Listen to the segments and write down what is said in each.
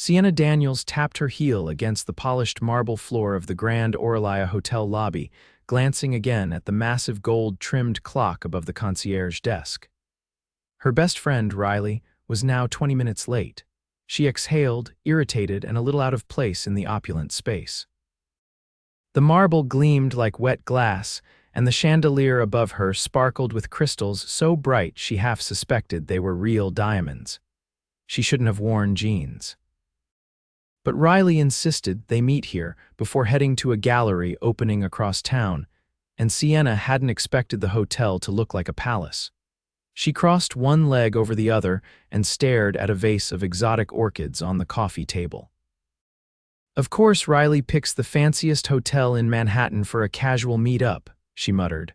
Sienna Daniels tapped her heel against the polished marble floor of the Grand Oralia Hotel lobby, glancing again at the massive gold-trimmed clock above the concierge desk. Her best friend, Riley, was now 20 minutes late. She exhaled, irritated and a little out of place in the opulent space. The marble gleamed like wet glass, and the chandelier above her sparkled with crystals so bright she half suspected they were real diamonds. She shouldn't have worn jeans. But Riley insisted they meet here before heading to a gallery opening across town, and Sienna hadn't expected the hotel to look like a palace. She crossed one leg over the other and stared at a vase of exotic orchids on the coffee table. "Of course Riley picks the fanciest hotel in Manhattan for a casual meet-up," she muttered.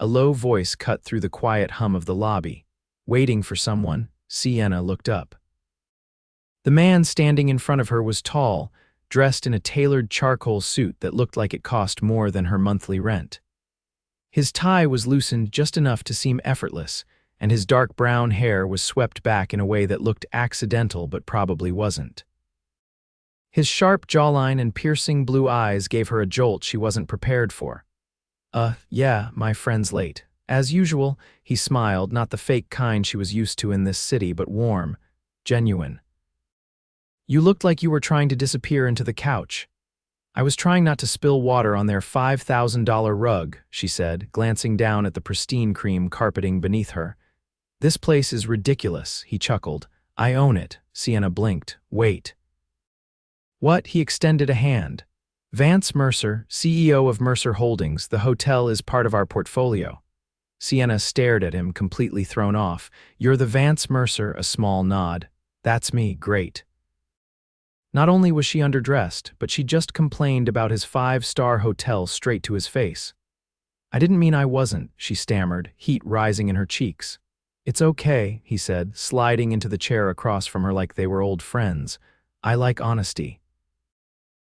A low voice cut through the quiet hum of the lobby. Waiting for someone, Sienna looked up. The man standing in front of her was tall, dressed in a tailored charcoal suit that looked like it cost more than her monthly rent. His tie was loosened just enough to seem effortless, and his dark brown hair was swept back in a way that looked accidental but probably wasn't. His sharp jawline and piercing blue eyes gave her a jolt she wasn't prepared for. Yeah, my friend's late. As usual," he smiled, not the fake kind she was used to in this city, but warm, genuine. "You looked like you were trying to disappear into the couch." "I was trying not to spill water on their $5,000 rug," she said, glancing down at the pristine cream carpeting beneath her. "This place is ridiculous," he chuckled. "I own it." Sienna blinked. "Wait." "What?" He extended a hand. "Vance Mercer, CEO of Mercer Holdings. The hotel is part of our portfolio." Sienna stared at him, completely thrown off. "You're the Vance Mercer," a small nod. "That's me, great." Not only was she underdressed, but she just complained about his 5-star hotel straight to his face. "I didn't mean I wasn't," she stammered, heat rising in her cheeks. "It's okay," he said, sliding into the chair across from her like they were old friends. "I like honesty."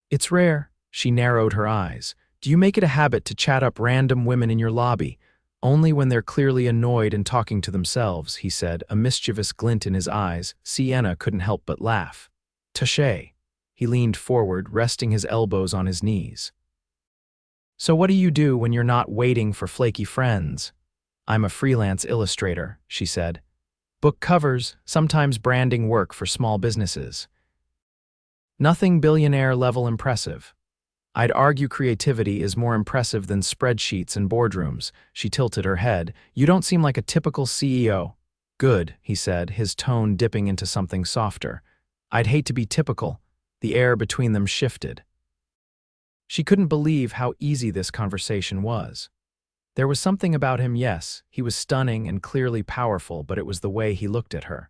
"It's rare." She narrowed her eyes. "Do you make it a habit to chat up random women in your lobby?" "Only when they're clearly annoyed and talking to themselves," he said, a mischievous glint in his eyes. Sienna couldn't help but laugh. "Touché." He leaned forward, resting his elbows on his knees. "So what do you do when you're not waiting for flaky friends?" "I'm a freelance illustrator," she said. "Book covers, sometimes branding work for small businesses. Nothing billionaire-level impressive. I'd argue creativity is more impressive than spreadsheets and boardrooms." She tilted her head. "You don't seem like a typical CEO." "Good," he said, his tone dipping into something softer. "I'd hate to be typical." The air between them shifted. She couldn't believe how easy this conversation was. There was something about him, yes, he was stunning and clearly powerful, but it was the way he looked at her.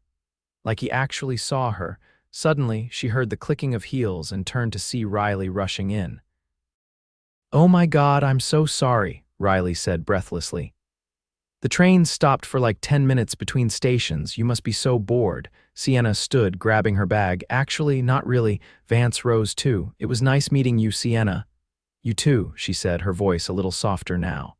Like he actually saw her. Suddenly, she heard the clicking of heels and turned to see Riley rushing in. "Oh my God, I'm so sorry," Riley said breathlessly. "The train stopped for like 10 minutes between stations. You must be so bored." Sienna stood, grabbing her bag. "Actually, not really." Vance rose too. "It was nice meeting you, Sienna." "You too," she said, her voice a little softer now.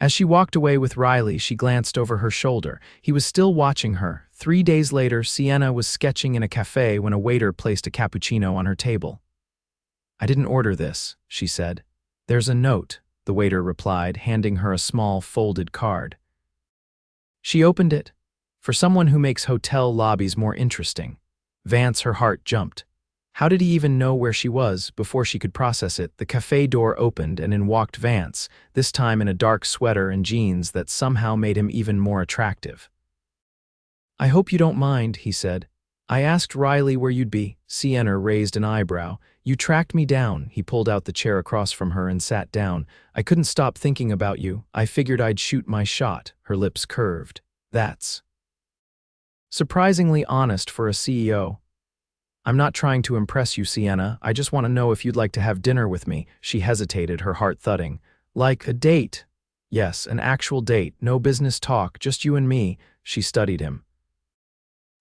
As she walked away with Riley, she glanced over her shoulder. He was still watching her. 3 days later, Sienna was sketching in a cafe when a waiter placed a cappuccino on her table. "I didn't order this," she said. "There's a note," the waiter replied, handing her a small folded card. She opened it. For someone who makes hotel lobbies more interesting. Vance, her heart jumped. How did he even know where she was? Before she could process it, the cafe door opened and in walked Vance, this time in a dark sweater and jeans that somehow made him even more attractive. "I hope you don't mind," he said. "I asked Riley where you'd be." Sienna raised an eyebrow. "You tracked me down." He pulled out the chair across from her and sat down. "I couldn't stop thinking about you. I figured I'd shoot my shot." Her lips curved. "That's surprisingly honest for a CEO." "I'm not trying to impress you, Sienna. I just want to know if you'd like to have dinner with me." She hesitated, her heart thudding. "Like a date?" "Yes, an actual date. No business talk, just you and me." She studied him.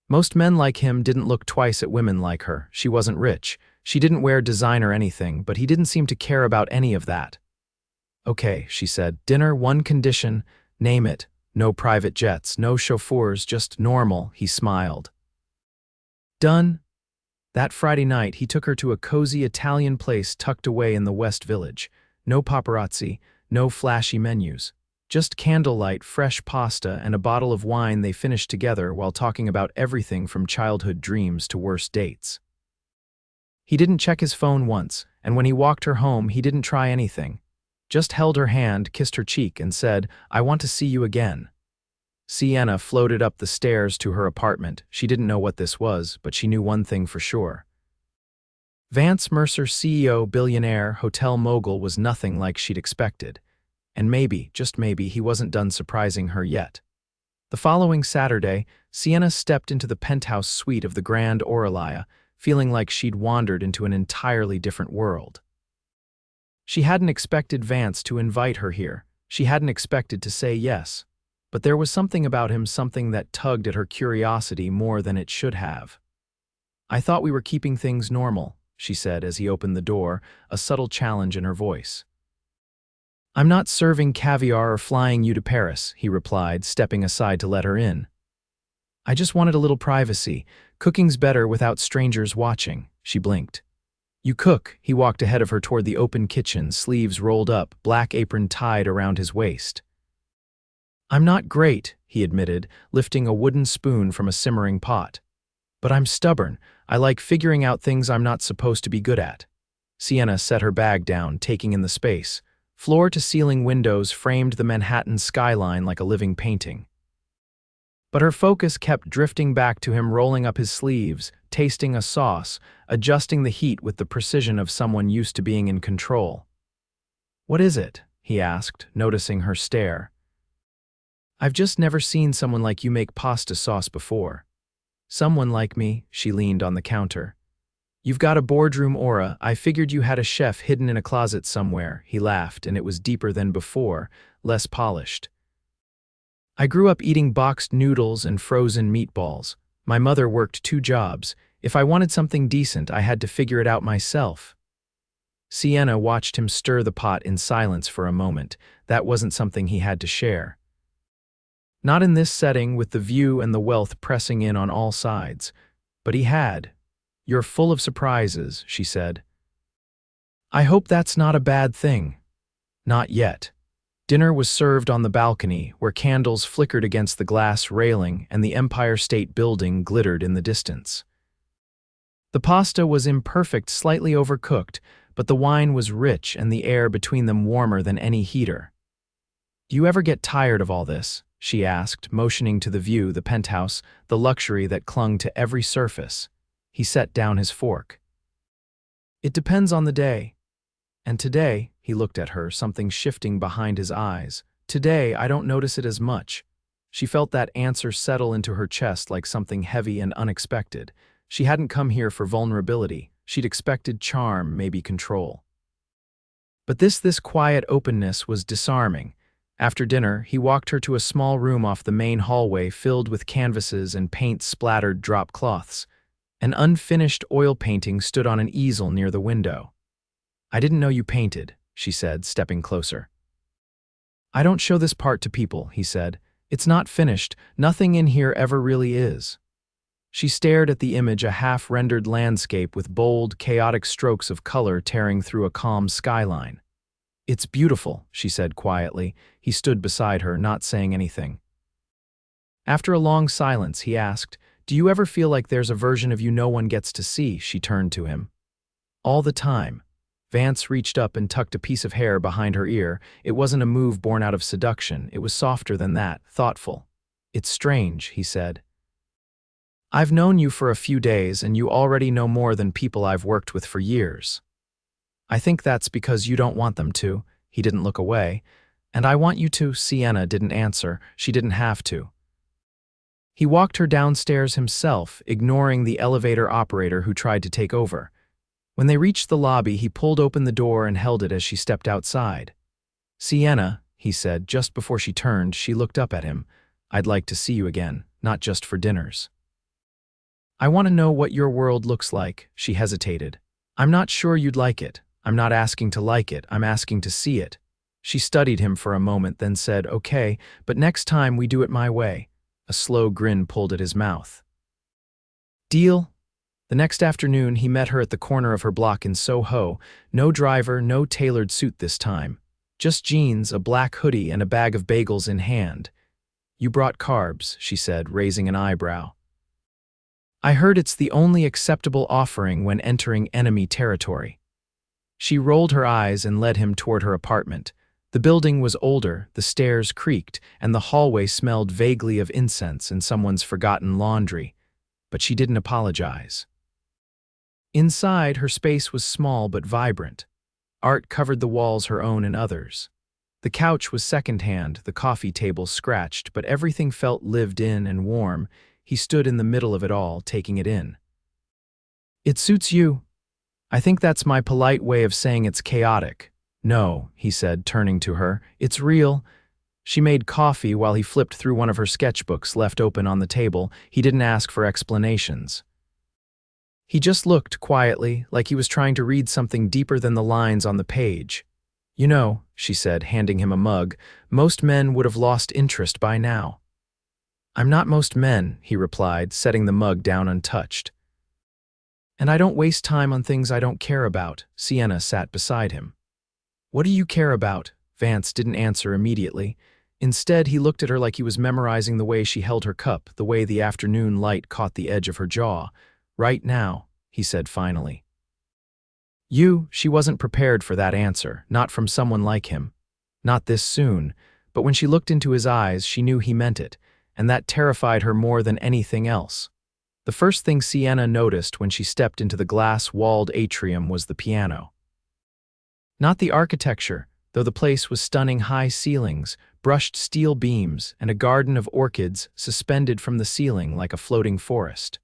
Most men like him didn't look twice at women like her. She wasn't rich. She didn't wear design or anything, but he didn't seem to care about any of that. "Okay," she said. "Dinner, one condition. Name it. No private jets, no chauffeurs, just normal." He smiled. "Done." That Friday night, he took her to a cozy Italian place tucked away in the West Village. No paparazzi, no flashy menus. Just candlelight, fresh pasta, and a bottle of wine they finished together while talking about everything from childhood dreams to worst dates. He didn't check his phone once, and when he walked her home, he didn't try anything. Just held her hand, kissed her cheek, and said, "I want to see you again." Sienna floated up the stairs to her apartment. She didn't know what this was, but she knew one thing for sure. Vance Mercer, CEO, billionaire, hotel mogul, was nothing like she'd expected. And maybe, just maybe, he wasn't done surprising her yet. The following Saturday, Sienna stepped into the penthouse suite of the Grand Oralia, feeling like she'd wandered into an entirely different world. She hadn't expected Vance to invite her here. She hadn't expected to say yes. But there was something about him, something that tugged at her curiosity more than it should have. "I thought we were keeping things normal," she said as he opened the door, a subtle challenge in her voice. "I'm not serving caviar or flying you to Paris," he replied, stepping aside to let her in. "I just wanted a little privacy. Cooking's better without strangers watching," she blinked. "You cook," he walked ahead of her toward the open kitchen, sleeves rolled up, black apron tied around his waist. "I'm not great," he admitted, lifting a wooden spoon from a simmering pot. "But I'm stubborn. I like figuring out things I'm not supposed to be good at." Sienna set her bag down, taking in the space. Floor-to-ceiling windows framed the Manhattan skyline like a living painting. But her focus kept drifting back to him, rolling up his sleeves, tasting a sauce, adjusting the heat with the precision of someone used to being in control. "What is it?" he asked, noticing her stare. "I've just never seen someone like you make pasta sauce before." "Someone like me?" She leaned on the counter. "You've got a boardroom aura. I figured you had a chef hidden in a closet somewhere." He laughed, and it was deeper than before, less polished. "I grew up eating boxed noodles and frozen meatballs. My mother worked 2 jobs. If I wanted something decent, I had to figure it out myself." Sienna watched him stir the pot in silence for a moment. That wasn't something he had to share. Not in this setting, with the view and the wealth pressing in on all sides. But he had. "You're full of surprises," she said. "I hope that's not a bad thing." "Not yet." Dinner was served on the balcony, where candles flickered against the glass railing and the Empire State Building glittered in the distance. The pasta was imperfect, slightly overcooked, but the wine was rich and the air between them warmer than any heater. "Do you ever get tired of all this?" she asked, motioning to the view, the penthouse, the luxury that clung to every surface. He set down his fork. "It depends on the day. And today," he looked at her, something shifting behind his eyes. "Today, I don't notice it as much." She felt that answer settle into her chest like something heavy and unexpected. She hadn't come here for vulnerability. She'd expected charm, maybe control. But this quiet openness was disarming. After dinner, he walked her to a small room off the main hallway filled with canvases and paint-splattered drop cloths. An unfinished oil painting stood on an easel near the window. "I didn't know you painted," she said, stepping closer. "I don't show this part to people," he said. "It's not finished. Nothing in here ever really is." She stared at the image, a half-rendered landscape with bold, chaotic strokes of color tearing through a calm skyline. "It's beautiful," she said quietly. He stood beside her, not saying anything. After a long silence, he asked, "Do you ever feel like there's a version of you no one gets to see?" She turned to him. "All the time." Vance reached up and tucked a piece of hair behind her ear. It wasn't a move born out of seduction. It was softer than that, thoughtful. "It's strange," he said. "I've known you for a few days, and you already know more than people I've worked with for years. I think that's because you don't want them to." He didn't look away. "And I want you to." Sienna didn't answer. She didn't have to. He walked her downstairs himself, ignoring the elevator operator who tried to take over. When they reached the lobby, he pulled open the door and held it as she stepped outside. "Sienna," he said, just before she turned. She looked up at him. "I'd like to see you again, not just for dinners." "I want to know what your world looks like." She hesitated. "I'm not sure you'd like it. I'm not asking to like it, I'm asking to see it." She studied him for a moment, then said, "Okay, but next time we do it my way." A slow grin pulled at his mouth. "Deal?" The next afternoon, he met her at the corner of her block in Soho. No driver, no tailored suit this time. Just jeans, a black hoodie, and a bag of bagels in hand. "You brought carbs," she said, raising an eyebrow. "I heard it's the only acceptable offering when entering enemy territory." She rolled her eyes and led him toward her apartment. The building was older, the stairs creaked, and the hallway smelled vaguely of incense and someone's forgotten laundry. But she didn't apologize. Inside, her space was small but vibrant. Art covered the walls, her own and others. The couch was secondhand, the coffee table scratched, but everything felt lived in and warm. He stood in the middle of it all, taking it in. "It suits you." "I think that's my polite way of saying it's chaotic." "No," he said, turning to her. "It's real." She made coffee while he flipped through one of her sketchbooks left open on the table. He didn't ask for explanations. He just looked quietly, like he was trying to read something deeper than the lines on the page. "You know," she said, handing him a mug, "most men would have lost interest by now." "I'm not most men," he replied, setting the mug down untouched. "And I don't waste time on things I don't care about." Sienna sat beside him. "What do you care about?" Vance didn't answer immediately. Instead, he looked at her like he was memorizing the way she held her cup, the way the afternoon light caught the edge of her jaw. "Right now," he said finally. She wasn't prepared for that answer, not from someone like him. Not this soon, but when she looked into his eyes, she knew he meant it, and that terrified her more than anything else. The first thing Sienna noticed when she stepped into the glass-walled atrium was the piano. Not the architecture, though the place was stunning: high ceilings, brushed steel beams, and a garden of orchids suspended from the ceiling like a floating forest.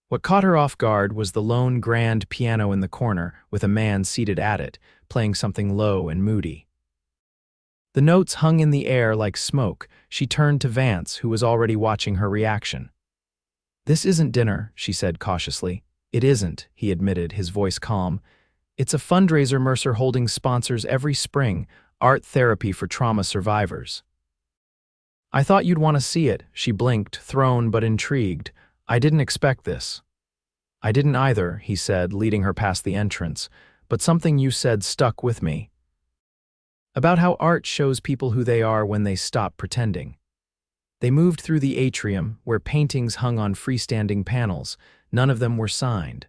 What caught her off guard was the lone grand piano in the corner, with a man seated at it, playing something low and moody. The notes hung in the air like smoke. She turned to Vance, who was already watching her reaction. "This isn't dinner," she said cautiously. "It isn't," he admitted, his voice calm. "It's a fundraiser Mercer Holdings sponsors every spring, art therapy for trauma survivors." "I thought you'd want to see it," she blinked, thrown but intrigued. "I didn't expect this." "I didn't either," he said, leading her past the entrance, "but something you said stuck with me. About how art shows people who they are when they stop pretending." They moved through the atrium, where paintings hung on freestanding panels. None of them were signed.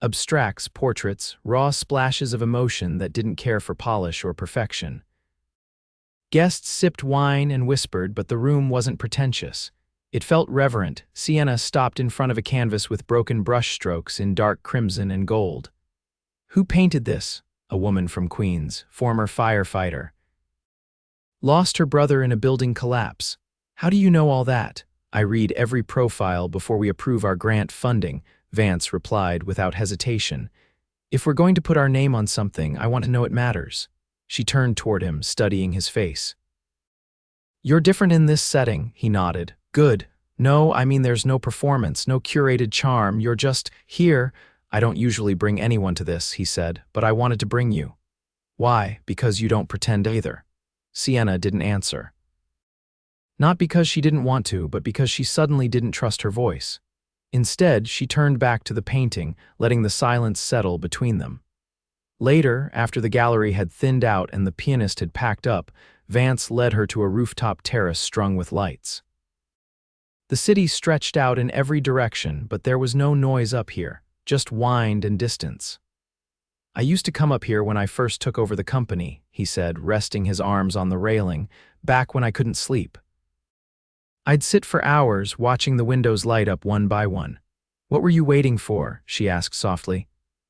Abstracts, portraits, raw splashes of emotion that didn't care for polish or perfection. Guests sipped wine and whispered, but the room wasn't pretentious. It felt reverent. Sienna stopped in front of a canvas with broken brushstrokes in dark crimson and gold. "Who painted this?" "A woman from Queens, former firefighter. Lost her brother in a building collapse." "How do you know all that?" "I read every profile before we approve our grant funding," Vance replied without hesitation. "If we're going to put our name on something, I want to know it matters." She turned toward him, studying his face. "You're different in this setting," he nodded. "Good. No, I mean there's no performance, no curated charm, you're just here." "I don't usually bring anyone to this," he said, "but I wanted to bring you." "Why? Because you don't pretend either." Sienna didn't answer. Not because she didn't want to, but because she suddenly didn't trust her voice. Instead, she turned back to the painting, letting the silence settle between them. Later, after the gallery had thinned out and the pianist had packed up, Vance led her to a rooftop terrace strung with lights. The city stretched out in every direction, but there was no noise up here, just wind and distance. "I used to come up here when I first took over the company," he said, resting his arms on the railing, "back when I couldn't sleep. I'd sit for hours watching the windows light up one by one." "What were you waiting for?" she asked softly.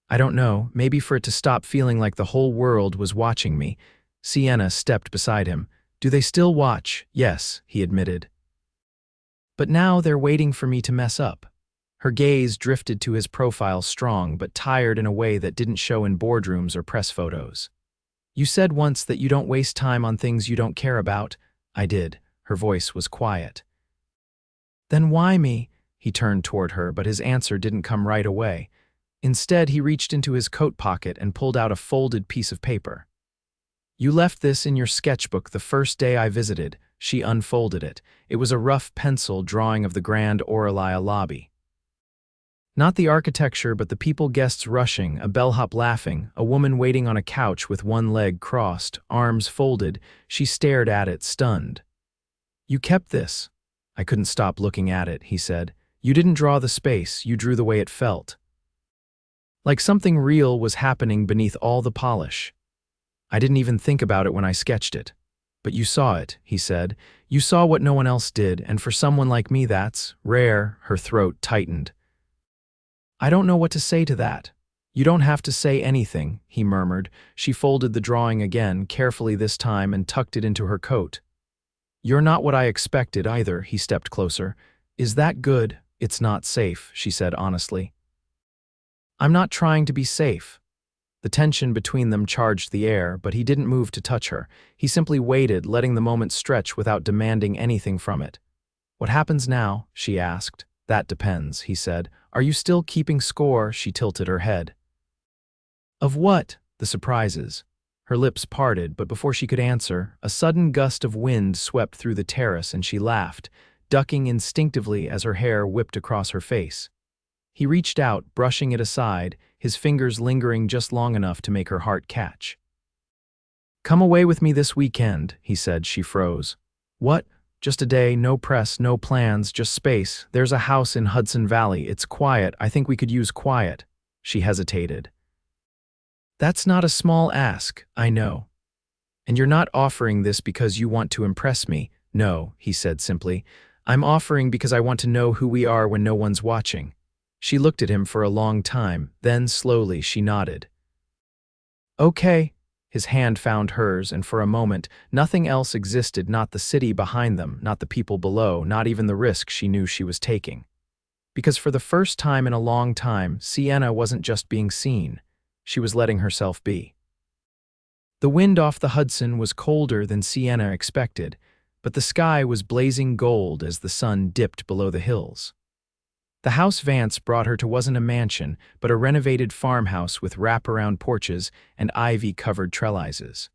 "I don't know, maybe for it to stop feeling like the whole world was watching me." Sienna stepped beside him. "Do they still watch?" "Yes," he admitted. "But now they're waiting for me to mess up." Her gaze drifted to his profile, strong but tired in a way that didn't show in boardrooms or press photos. "You said once that you don't waste time on things you don't care about." "I did." Her voice was quiet. "Then why me?" He turned toward her, but his answer didn't come right away. Instead, he reached into his coat pocket and pulled out a folded piece of paper. "You left this in your sketchbook the first day I visited." She unfolded it. It was a rough pencil drawing of the Grand Orellia lobby. Not the architecture, but the people, guests rushing, a bellhop laughing, a woman waiting on a couch with one leg crossed, arms folded. She stared at it, stunned. "You kept this." "I couldn't stop looking at it," he said. "You didn't draw the space, you drew the way it felt." Like something real was happening beneath all the polish. "I didn't even think about it when I sketched it." "But you saw it," he said. "You saw what no one else did, and for someone like me that's rare." Her throat tightened. "I don't know what to say to that." "You don't have to say anything," he murmured. She folded the drawing again, carefully this time, and tucked it into her coat. "You're not what I expected either." He stepped closer. "Is that good?" "It's not safe," she said honestly. "I'm not trying to be safe." The tension between them charged the air, but he didn't move to touch her. He simply waited, letting the moment stretch without demanding anything from it. "What happens now?" she asked. "That depends," he said. "Are you still keeping score?" She tilted her head. "Of what?" "The surprises." Her lips parted, but before she could answer, a sudden gust of wind swept through the terrace and she laughed, ducking instinctively as her hair whipped across her face. He reached out, brushing it aside, his fingers lingering just long enough to make her heart catch. "Come away with me this weekend," he said. She froze. "What?" "Just a day, no press, no plans, just space. There's a house in Hudson Valley. It's quiet. I think we could use quiet." She hesitated. "That's not a small ask, I know. And you're not offering this because you want to impress me." "No," he said simply. "I'm offering because I want to know who we are when no one's watching." She looked at him for a long time, then slowly she nodded. "Okay." His hand found hers, and for a moment, nothing else existed, not the city behind them, not the people below, not even the risk she knew she was taking. Because for the first time in a long time, Sienna wasn't just being seen. She was letting herself be. The wind off the Hudson was colder than Sienna expected, but the sky was blazing gold as the sun dipped below the hills. The house Vance brought her to wasn't a mansion, but a renovated farmhouse with wraparound porches and ivy-covered trellises.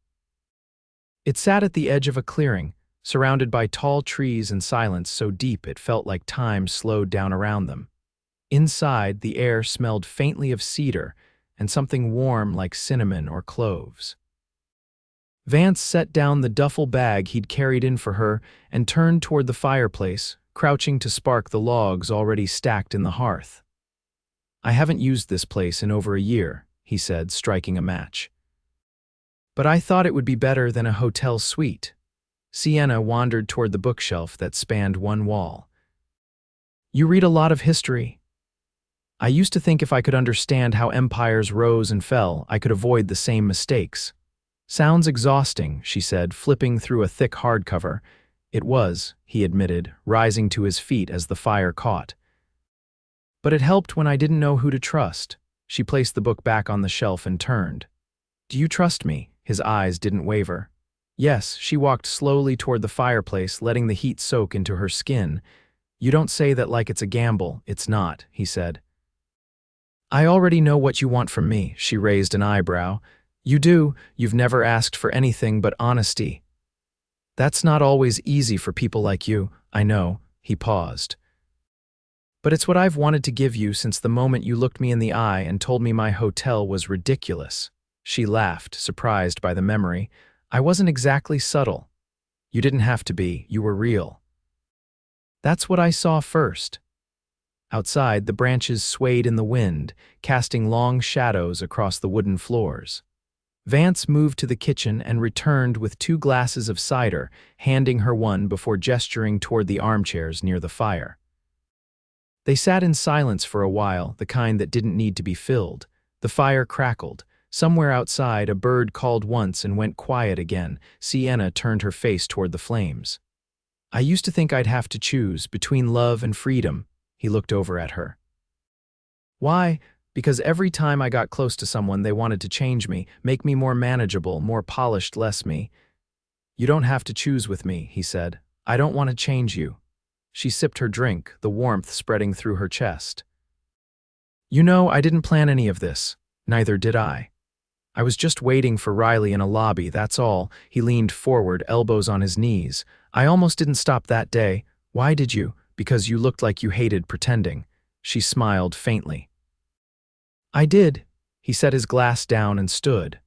It sat at the edge of a clearing, surrounded by tall trees and silence so deep it felt like time slowed down around them. Inside, the air smelled faintly of cedar and something warm like cinnamon or cloves. Vance set down the duffel bag he'd carried in for her and turned toward the fireplace, crouching to spark the logs already stacked in the hearth. "I haven't used this place in over a year," he said, striking a match. "But I thought it would be better than a hotel suite." Sienna wandered toward the bookshelf that spanned one wall. "You read a lot of history." "I used to think if I could understand how empires rose and fell, I could avoid the same mistakes." "Sounds exhausting," she said, flipping through a thick hardcover. "It was," he admitted, rising to his feet as the fire caught. "But it helped when I didn't know who to trust." She placed the book back on the shelf and turned. "Do you trust me?" His eyes didn't waver. "Yes." She walked slowly toward the fireplace, letting the heat soak into her skin. "You don't say that like it's a gamble." "It's not," he said. "I already know what you want from me." She raised an eyebrow. "You do. You've never asked for anything but honesty." "That's not always easy for people like you." "I know." He paused. "But it's what I've wanted to give you since the moment you looked me in the eye and told me my hotel was ridiculous." She laughed, surprised by the memory. "I wasn't exactly subtle." "You didn't have to be. You were real." "That's what I saw first." Outside, the branches swayed in the wind, casting long shadows across the wooden floors. Vance moved to the kitchen and returned with 2 glasses of cider, handing her one before gesturing toward the armchairs near the fire. They sat in silence for a while, the kind that didn't need to be filled. The fire crackled. Somewhere outside, a bird called once and went quiet again. Sienna turned her face toward the flames. "I used to think I'd have to choose between love and freedom." He looked over at her. "Why?" "Because every time I got close to someone, they wanted to change me, make me more manageable, more polished, less me." "You don't have to choose with me," he said. "I don't want to change you." She sipped her drink, the warmth spreading through her chest. "You know, I didn't plan any of this. Neither did I. I was just waiting for Riley in a lobby, that's all." He leaned forward, elbows on his knees. "I almost didn't stop that day." "Why did you?" "Because you looked like you hated pretending." She smiled faintly. I did. He set his glass down and stood.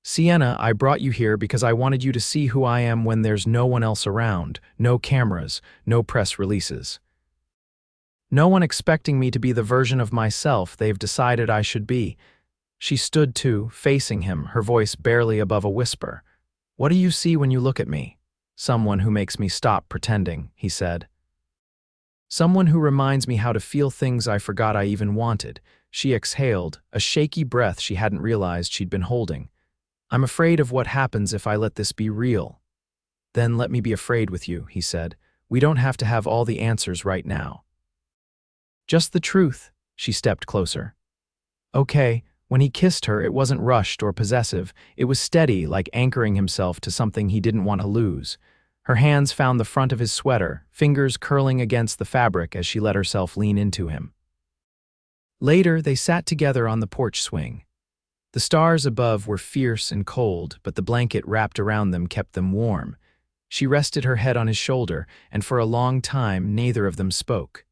Sienna, I brought you here because I wanted you to see who I am when there's no one else around, no cameras, no press releases. No one expecting me to be the version of myself they've decided I should be. She stood too, facing him, her voice barely above a whisper. What do you see when you look at me? Someone who makes me stop pretending, he said. Someone who reminds me how to feel things I forgot I even wanted. She exhaled, a shaky breath she hadn't realized she'd been holding. I'm afraid of what happens if I let this be real. Then let me be afraid with you, he said. We don't have to have all the answers right now. Just the truth. She stepped closer. Okay, when he kissed her, it wasn't rushed or possessive. It was steady, like anchoring himself to something he didn't want to lose. Her hands found the front of his sweater, fingers curling against the fabric as she let herself lean into him. Later, they sat together on the porch swing. The stars above were fierce and cold, but the blanket wrapped around them kept them warm. She rested her head on his shoulder, and for a long time, neither of them spoke.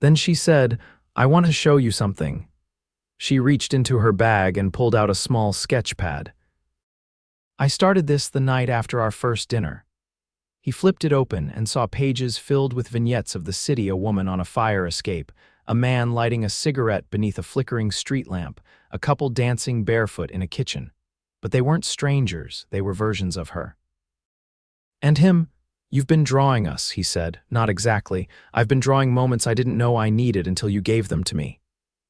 Then she said, I want to show you something. She reached into her bag and pulled out a small sketch pad. I started this the night after our first dinner. He flipped it open and saw pages filled with vignettes of the city, a woman on a fire escape, a man lighting a cigarette beneath a flickering street lamp, a couple dancing barefoot in a kitchen. But they weren't strangers, they were versions of her. And him, you've been drawing us, he said. Not exactly. I've been drawing moments I didn't know I needed until you gave them to me.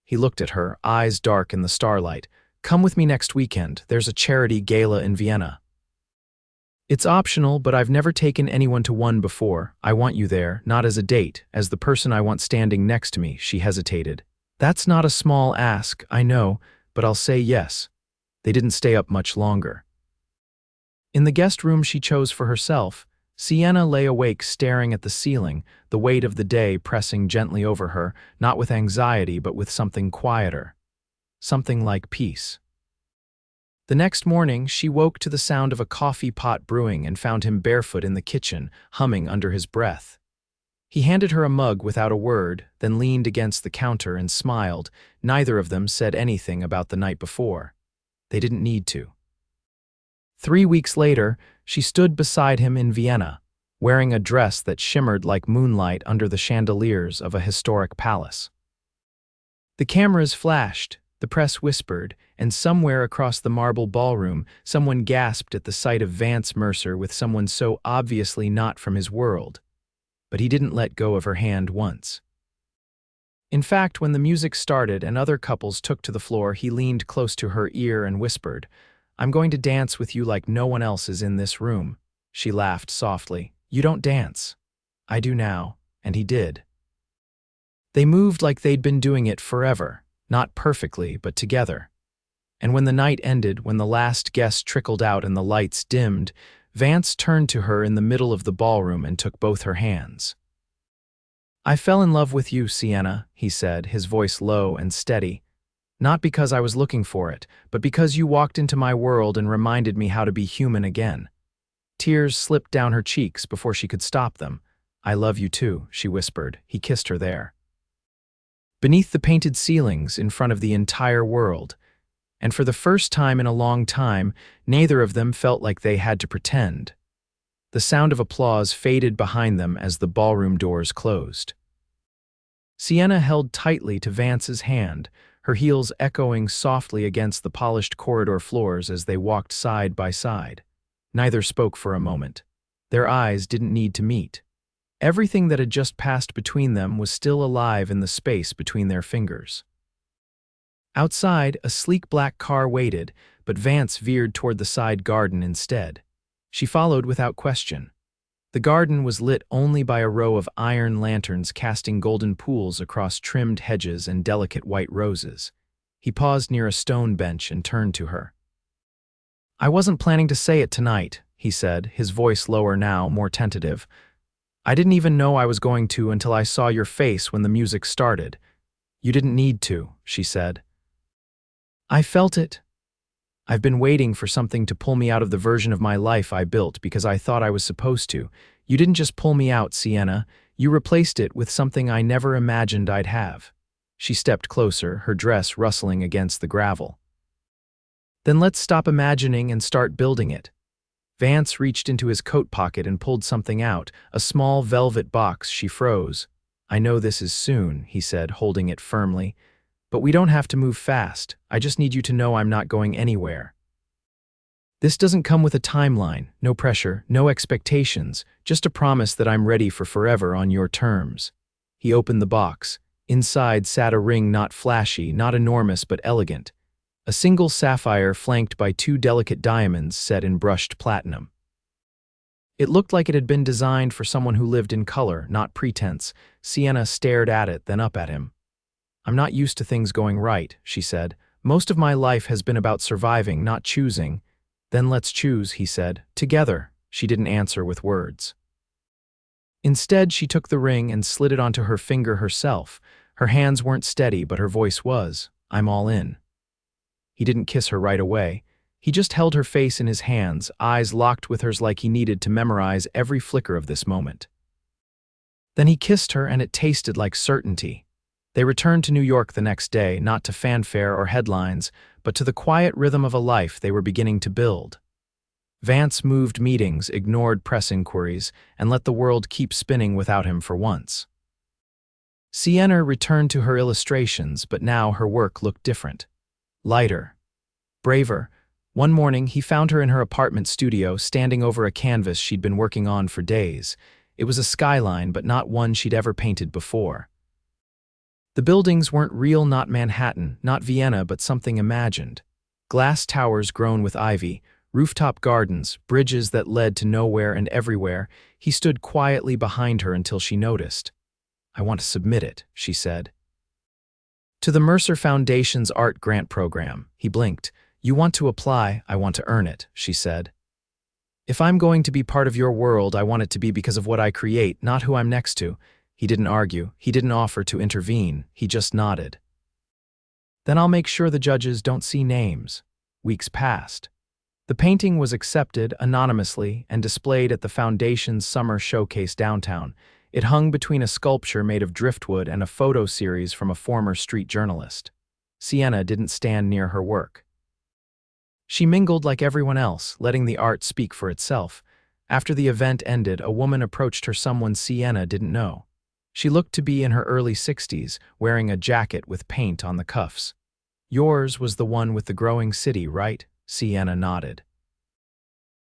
He looked at her, eyes dark in the starlight. Come with me next weekend. There's a charity gala in Vienna. It's optional, but I've never taken anyone to one before. I want you there, not as a date, as the person I want standing next to me, she hesitated. That's not a small ask, I know, but I'll say yes. They didn't stay up much longer. In the guest room she chose for herself, Sienna lay awake staring at the ceiling, the weight of the day pressing gently over her, not with anxiety but with something quieter. Something like peace. The next morning, she woke to the sound of a coffee pot brewing and found him barefoot in the kitchen, humming under his breath. He handed her a mug without a word, then leaned against the counter and smiled. Neither of them said anything about the night before. They didn't need to. 3 weeks later, she stood beside him in Vienna, wearing a dress that shimmered like moonlight under the chandeliers of a historic palace. The cameras flashed, the press whispered, and somewhere across the marble ballroom, someone gasped at the sight of Vance Mercer with someone so obviously not from his world. But he didn't let go of her hand once. In fact, when the music started and other couples took to the floor, he leaned close to her ear and whispered, I'm going to dance with you like no one else is in this room. She laughed softly. You don't dance. I do now, and he did. They moved like they'd been doing it forever, not perfectly, but together. And when the night ended, when the last guest trickled out and the lights dimmed, Vance turned to her in the middle of the ballroom and took both her hands. I fell in love with you, Sienna, he said, his voice low and steady. Not because I was looking for it, but because you walked into my world and reminded me how to be human again. Tears slipped down her cheeks before she could stop them. I love you too, she whispered. He kissed her there. Beneath the painted ceilings, in front of the entire world. And for the first time in a long time, neither of them felt like they had to pretend. The sound of applause faded behind them as the ballroom doors closed. Sienna held tightly to Vance's hand, her heels echoing softly against the polished corridor floors as they walked side by side. Neither spoke for a moment. Their eyes didn't need to meet. Everything that had just passed between them was still alive in the space between their fingers. Outside, a sleek black car waited, but Vance veered toward the side garden instead. She followed without question. The garden was lit only by a row of iron lanterns casting golden pools across trimmed hedges and delicate white roses. He paused near a stone bench and turned to her. I wasn't planning to say it tonight, he said, his voice lower now, more tentative. I didn't even know I was going to until I saw your face when the music started. You didn't need to, she said. I felt it. I've been waiting for something to pull me out of the version of my life I built because I thought I was supposed to. You didn't just pull me out, Sienna. You replaced it with something I never imagined I'd have. She stepped closer, her dress rustling against the gravel. Then let's stop imagining and start building it. Vance reached into his coat pocket and pulled something out, a small velvet box. She froze. I know this is soon, he said, holding it firmly. But we don't have to move fast. I just need you to know I'm not going anywhere. This doesn't come with a timeline, no pressure, no expectations, just a promise that I'm ready for forever on your terms. He opened the box. Inside sat a ring not flashy, not enormous but elegant. A single sapphire flanked by two delicate diamonds set in brushed platinum. It looked like it had been designed for someone who lived in color, not pretense. Sienna stared at it, then up at him. I'm not used to things going right, she said. Most of my life has been about surviving, not choosing. Then let's choose, he said. Together. She didn't answer with words. Instead, she took the ring and slid it onto her finger herself. Her hands weren't steady, but her voice was. I'm all in. He didn't kiss her right away. He just held her face in his hands, eyes locked with hers like he needed to memorize every flicker of this moment. Then he kissed her, and it tasted like certainty. They returned to New York the next day, not to fanfare or headlines, but to the quiet rhythm of a life they were beginning to build. Vance moved meetings, ignored press inquiries, and let the world keep spinning without him for once. Sienna returned to her illustrations, but now her work looked different. Lighter. Braver. One morning, he found her in her apartment studio, standing over a canvas she'd been working on for days. It was a skyline, but not one she'd ever painted before. The buildings weren't real, not Manhattan, not Vienna, but something imagined. Glass towers grown with ivy, rooftop gardens, bridges that led to nowhere and everywhere. He stood quietly behind her until she noticed. I want to submit it, she said. To the Mercer Foundation's art grant program. He blinked. You want to apply, I want to earn it, she said. If I'm going to be part of your world, I want it to be because of what I create, not who I'm next to. He didn't argue. He didn't offer to intervene. He just nodded. Then I'll make sure the judges don't see names. Weeks passed. The painting was accepted anonymously and displayed at the Foundation's summer showcase downtown. It hung between a sculpture made of driftwood and a photo series from a former street journalist. Sienna didn't stand near her work. She mingled like everyone else, letting the art speak for itself. After the event ended, a woman approached her, someone Sienna didn't know. She looked to be in her early 60s, wearing a jacket with paint on the cuffs. Yours was the one with the growing city, right? Sienna nodded.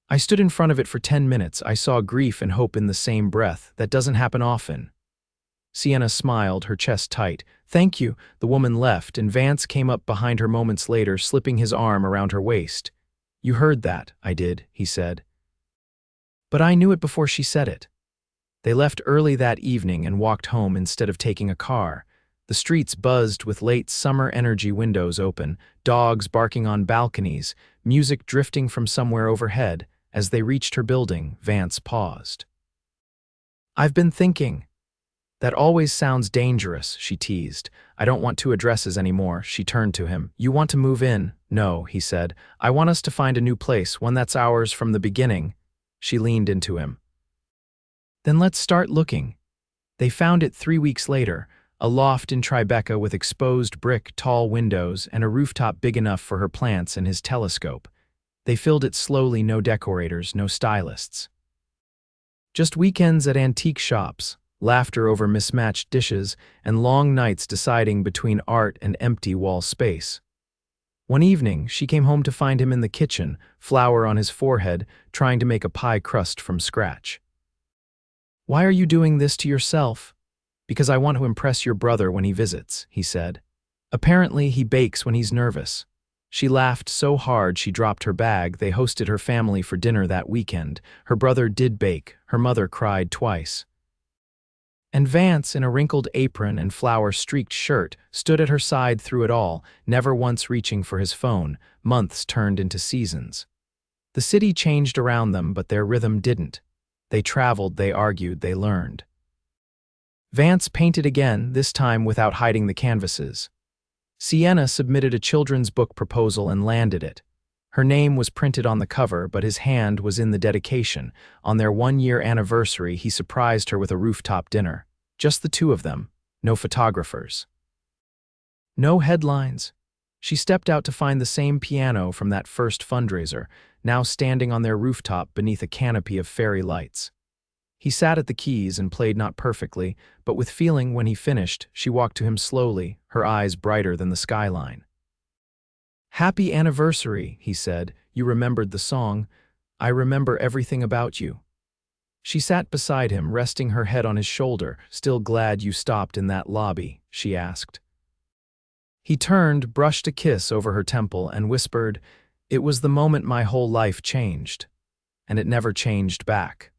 I stood in front of it for 10 minutes. I saw grief and hope in the same breath. That doesn't happen often. Sienna smiled, her chest tight. Thank you. The woman left, and Vance came up behind her moments later, slipping his arm around her waist. You heard that. I did, he said. But I knew it before she said it. They left early that evening and walked home instead of taking a car. The streets buzzed with late summer energy, windows open, dogs barking on balconies, music drifting from somewhere overhead. As they reached her building, Vance paused. I've been thinking. That always sounds dangerous, she teased. I don't want two addresses anymore. She turned to him. You want to move in? No, he said. I want us to find a new place, one that's ours from the beginning. She leaned into him. Then let's start looking. They found it 3 weeks later, a loft in Tribeca with exposed brick, tall windows, and a rooftop big enough for her plants and his telescope. They filled it slowly, no decorators, no stylists. Just weekends at antique shops, laughter over mismatched dishes, and long nights deciding between art and empty wall space. One evening, she came home to find him in the kitchen, flour on his forehead, trying to make a pie crust from scratch. Why are you doing this to yourself? Because I want to impress your brother when he visits, he said. Apparently, he bakes when he's nervous. She laughed so hard she dropped her bag. They hosted her family for dinner that weekend. Her brother did bake. Her mother cried twice. And Vance, in a wrinkled apron and flower-streaked shirt, stood at her side through it all, never once reaching for his phone. Months turned into seasons. The city changed around them, but their rhythm didn't. They traveled, they argued, they learned. Vance painted again, this time without hiding the canvases. Sienna submitted a children's book proposal and landed it. Her name was printed on the cover, but his hand was in the dedication. On their one-year anniversary, he surprised her with a rooftop dinner. Just the two of them, no photographers. No headlines. She stepped out to find the same piano from that first fundraiser, now standing on their rooftop beneath a canopy of fairy lights. He sat at the keys and played not perfectly, but with feeling. When he finished, she walked to him slowly, her eyes brighter than the skyline. "Happy anniversary," he said. "You remembered the song. I remember everything about you." She sat beside him, resting her head on his shoulder. "Still glad you stopped in that lobby?" she asked. He turned, brushed a kiss over her temple, and whispered, "It was the moment my whole life changed." And it never changed back.